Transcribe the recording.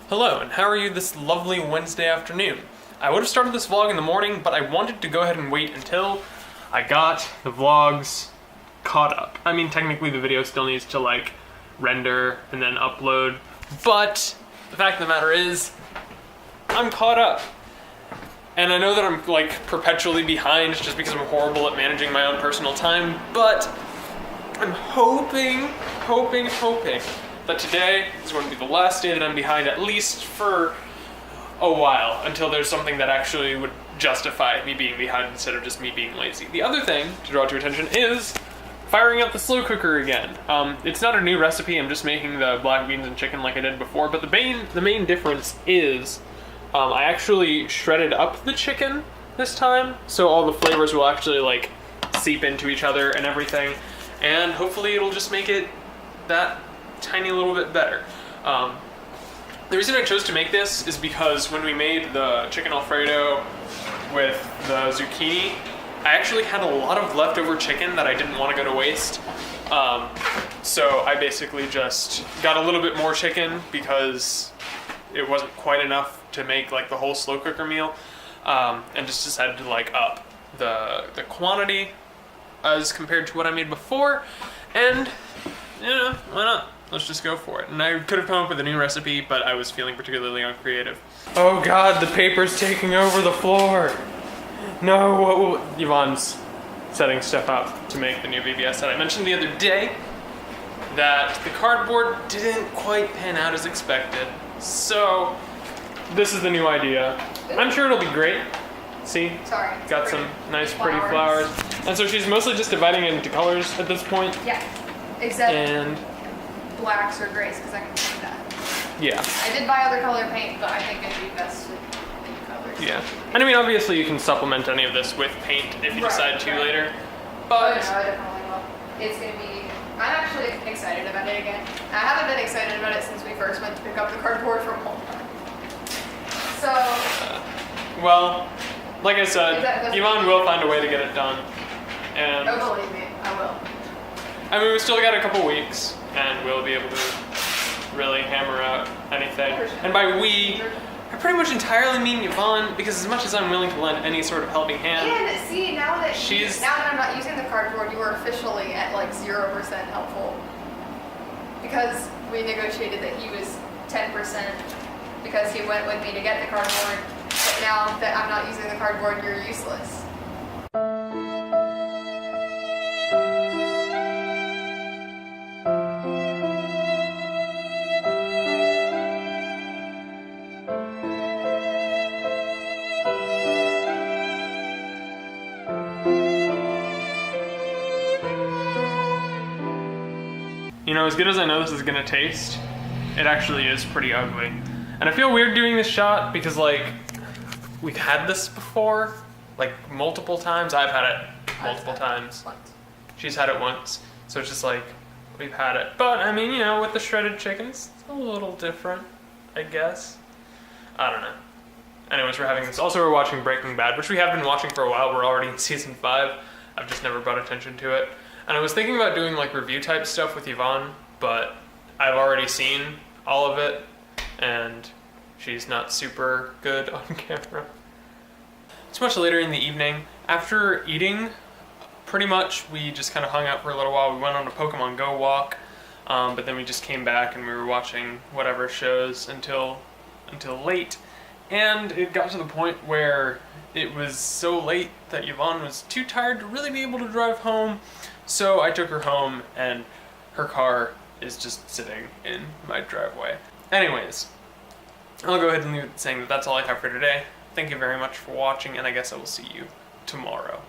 Hello, and how are you this lovely Wednesday afternoon? I would have started this vlog in the morning, but I wanted to go ahead and wait until I got the vlogs caught up. I mean, technically the video still needs to like render and then upload, but the fact of the matter is, I'm caught up. And I know that I'm like perpetually behind just because I'm horrible at managing my own personal time, but I'm hoping that today is going to be the last day that I'm behind, at least for a while, until there's something that actually would justify me being behind instead of just me being lazy. The other thing to draw to attention is firing up the slow cooker again. It's not a new recipe, I'm just making the black beans and chicken like I did before, but the main difference is I actually shredded up the chicken this time, so all the flavors will actually like seep into each other and everything, and hopefully it'll just make it that tiny little bit better. The reason I chose to make this is because when we made the chicken Alfredo with the zucchini, I actually had a lot of leftover chicken that I didn't want to go to waste. So I basically just got a little bit more chicken because it wasn't quite enough to make like the whole slow cooker meal, and just decided to like up the quantity as compared to what I made before, and you know, why not? Let's just go for it. And I could have come up with a new recipe, but I was feeling particularly uncreative. Oh God, the paper's taking over the floor. No, what will... Yvonne's setting stuff up to make the new VBS that I mentioned the other day, that the cardboard didn't quite pan out as expected. So this is the new idea. I'm sure it'll be great. See? Sorry. Got some nice pretty flowers. And so she's mostly just dividing it into colors at this point. Yeah. Except and blacks or grays, because I can paint that. Yeah. I did buy other color paint, but I think it'd be best with colors. Yeah. And I mean, obviously you can supplement any of this with paint if you decide to later. But I definitely will. It's gonna be... I'm actually excited about it again. I haven't been excited about it since we first went to pick up the cardboard from Walmart. So... well, like I said, Yvonne will find a way to get it done. And oh, believe me, I will. I mean, we still got a couple weeks, and we'll be able to really hammer out anything. And by we, I pretty much entirely mean Yvonne, because as much as I'm willing to lend any sort of helping hand, and see, now that I'm not using the cardboard, you are officially at like 0% helpful. Because we negotiated that he was 10% because he went with me to get the cardboard, but now that I'm not using the cardboard, you're useless. you know, as good as I know this is gonna taste, it actually is pretty ugly. And I feel weird doing this shot because like, we've had this before, like multiple times. I've had it multiple times. Once. She's had it once. So it's just like, we've had it. But I mean, you know, with the shredded chickens, it's a little different, I guess. I don't know. Anyways, we're having this. Also, we're watching Breaking Bad, which we have been watching for a while. We're already in season 5. I've just never brought attention to it. And I was thinking about doing like review type stuff with Yvonne, but I've already seen all of it, and she's not super good on camera. It's much later in the evening. After eating, pretty much we just kind of hung out for a little while. We went on a Pokemon Go walk, but then we just came back and we were watching whatever shows until late. And it got to the point where it was so late that Yvonne was too tired to really be able to drive home. So I took her home, and her car is just sitting in my driveway. Anyways, I'll go ahead and leave it saying that that's all I have for today. Thank you very much for watching, and I guess I will see you tomorrow.